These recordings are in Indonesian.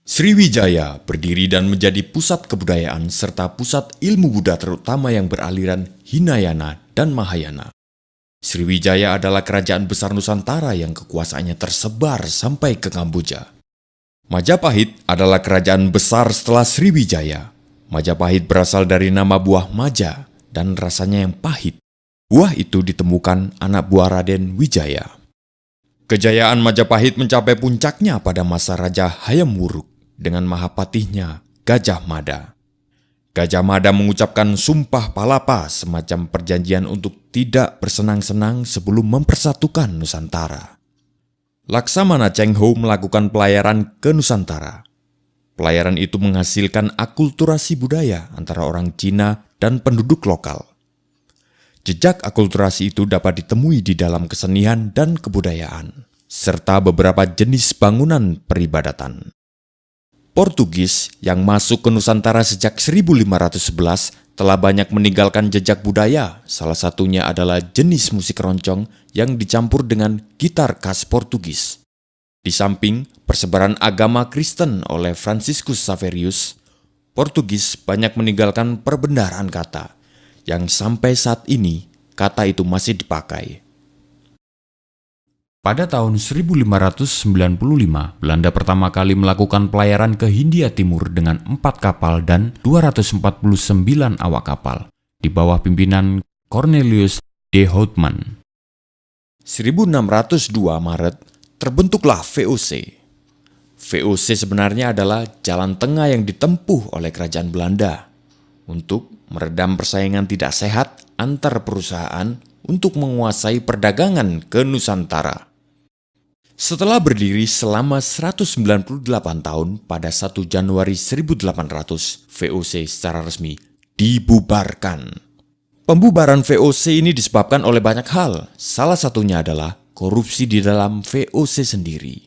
Sriwijaya berdiri dan menjadi pusat kebudayaan serta pusat ilmu Buddha terutama yang beraliran Hinayana dan Mahayana. Sriwijaya adalah kerajaan besar Nusantara yang kekuasaannya tersebar sampai ke Kamboja. Majapahit adalah kerajaan besar setelah Sriwijaya. Majapahit berasal dari nama buah maja dan rasanya yang pahit. Buah itu ditemukan anak buah Raden Wijaya. Kejayaan Majapahit mencapai puncaknya pada masa Raja Hayam Wuruk dengan mahapatihnya Gajah Mada. Gajah Mada mengucapkan sumpah palapa, semacam perjanjian untuk tidak bersenang-senang sebelum mempersatukan Nusantara. Laksamana Cheng Ho melakukan pelayaran ke Nusantara. Pelayaran itu menghasilkan akulturasi budaya antara orang Cina dan penduduk lokal. Jejak akulturasi itu dapat ditemui di dalam kesenian dan kebudayaan, serta beberapa jenis bangunan peribadatan. Portugis yang masuk ke Nusantara sejak 1511 telah banyak meninggalkan jejak budaya, salah satunya adalah jenis musik keroncong yang dicampur dengan gitar khas Portugis. Di samping persebaran agama Kristen oleh Franciscus Xaverius, Portugis banyak meninggalkan perbendaharaan kata, yang sampai saat ini kata itu masih dipakai. Pada tahun 1595, Belanda pertama kali melakukan pelayaran ke Hindia Timur dengan 4 kapal dan 249 awak kapal, di bawah pimpinan Cornelius de Houtman. 1602 Maret, terbentuklah VOC. VOC sebenarnya adalah jalan tengah yang ditempuh oleh kerajaan Belanda untuk meredam persaingan tidak sehat antar perusahaan untuk menguasai perdagangan ke Nusantara. Setelah berdiri selama 198 tahun, pada 1 Januari 1800, VOC secara resmi dibubarkan. Pembubaran VOC ini disebabkan oleh banyak hal, salah satunya adalah korupsi di dalam VOC sendiri.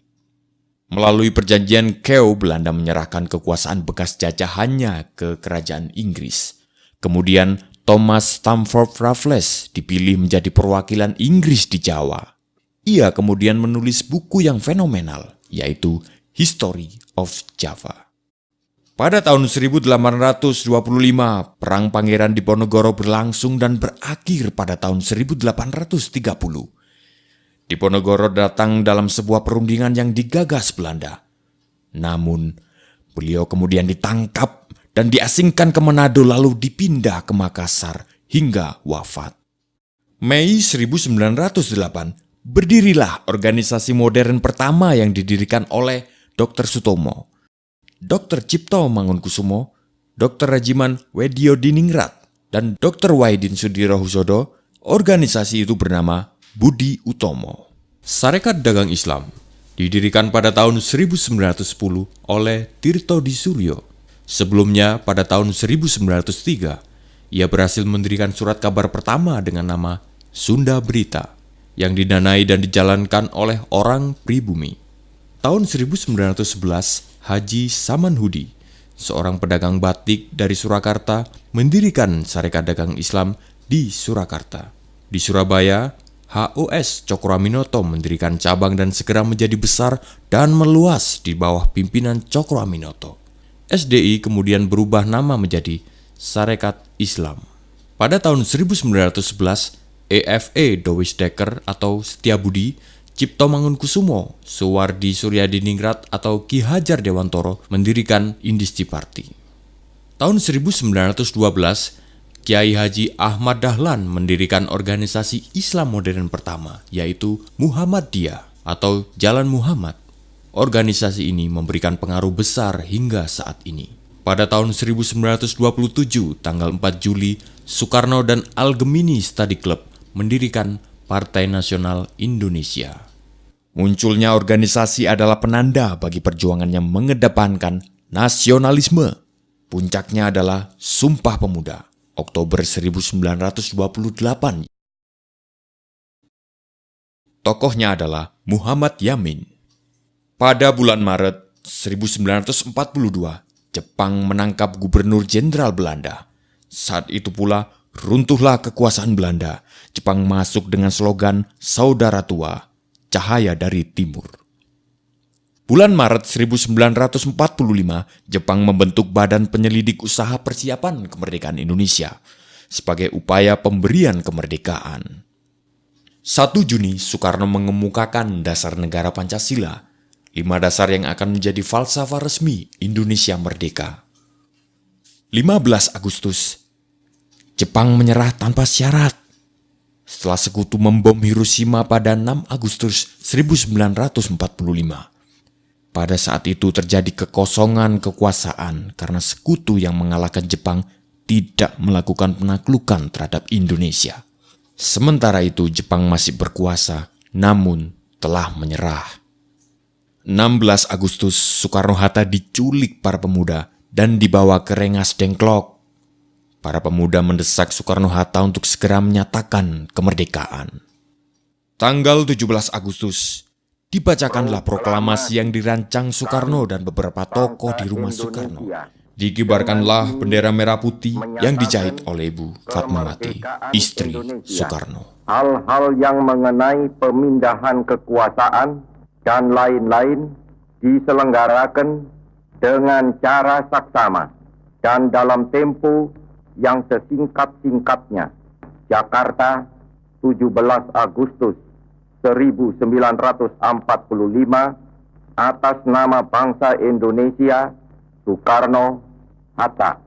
Melalui perjanjian Kew, Belanda menyerahkan kekuasaan bekas jajahannya ke kerajaan Inggris. Kemudian Thomas Stamford Raffles dipilih menjadi perwakilan Inggris di Jawa. Ia kemudian menulis buku yang fenomenal, yaitu History of Java. Pada tahun 1825, Perang Pangeran Diponegoro berlangsung dan berakhir pada tahun 1830. Diponegoro datang dalam sebuah perundingan yang digagas Belanda. Namun, beliau kemudian ditangkap dan diasingkan ke Manado lalu dipindah ke Makassar hingga wafat. Mei 1908, berdirilah organisasi modern pertama yang didirikan oleh Dr. Sutomo, Dr. Cipto Mangunkusumo, Dr. Rajiman Wediodiningrat, dan Dr. Wahidin Sudirohusodo. Organisasi itu bernama Budi Utomo. Sarekat Dagang Islam didirikan pada tahun 1910 oleh Tirto Di Suryo. Sebelumnya, pada tahun 1903, ia berhasil mendirikan surat kabar pertama dengan nama Sunda Berita, yang didanai dan dijalankan oleh orang pribumi. Tahun 1911, Haji Samanhudi, seorang pedagang batik dari Surakarta, mendirikan Sarekat Dagang Islam di Surakarta. Di Surabaya, HOS Cokroaminoto mendirikan cabang dan segera menjadi besar dan meluas di bawah pimpinan Cokroaminoto. SDI kemudian berubah nama menjadi Sarekat Islam. Pada tahun 1911, EFE Dowisdekker atau Setiabudi, Cipto Mangunkusumo, Suwardi Suryadiningrat atau Ki Hajar Dewantoro mendirikan Indisci Party. Tahun 1912, Kiai Haji Ahmad Dahlan mendirikan organisasi Islam modern pertama, yaitu Muhammadiyah atau Jalan Muhammad. Organisasi ini memberikan pengaruh besar hingga saat ini. Pada tahun 1927, tanggal 4 Juli, Soekarno dan Al-Gemini Study Club mendirikan Partai Nasional Indonesia. Munculnya organisasi adalah penanda bagi perjuangan yang mengedepankan nasionalisme. Puncaknya adalah Sumpah Pemuda, Oktober 1928. Tokohnya adalah Muhammad Yamin. Pada bulan Maret 1942, Jepang menangkap Gubernur Jenderal Belanda. Saat itu pula runtuhlah kekuasaan Belanda. Jepang masuk dengan slogan Saudara Tua, Cahaya dari Timur. Bulan Maret 1945, Jepang membentuk Badan Penyelidik Usaha Persiapan Kemerdekaan Indonesia sebagai upaya pemberian kemerdekaan. 1 Juni, Soekarno mengemukakan dasar negara Pancasila, 5 dasar yang akan menjadi falsafah resmi Indonesia merdeka. 15 Agustus, Jepang menyerah tanpa syarat setelah sekutu membom Hiroshima pada 6 Agustus 1945. Pada saat itu terjadi kekosongan kekuasaan karena sekutu yang mengalahkan Jepang tidak melakukan penaklukan terhadap Indonesia. Sementara itu Jepang masih berkuasa, namun telah menyerah. 16 Agustus, Soekarno-Hatta diculik para pemuda dan dibawa ke Rengas Dengklok. Para pemuda mendesak Soekarno-Hatta untuk segera menyatakan kemerdekaan. Tanggal 17 Agustus, dibacakanlah proklamasi yang dirancang Soekarno dan beberapa tokoh di rumah Soekarno. Dikibarkanlah bendera merah putih yang dijahit oleh Ibu Fatmawati, istri Soekarno. Hal-hal yang mengenai pemindahan kekuasaan dan lain-lain diselenggarakan dengan cara saksama dan dalam tempo yang sesingkat-singkatnya. Jakarta, 17 Agustus 1945, atas nama bangsa Indonesia, Soekarno-Hatta.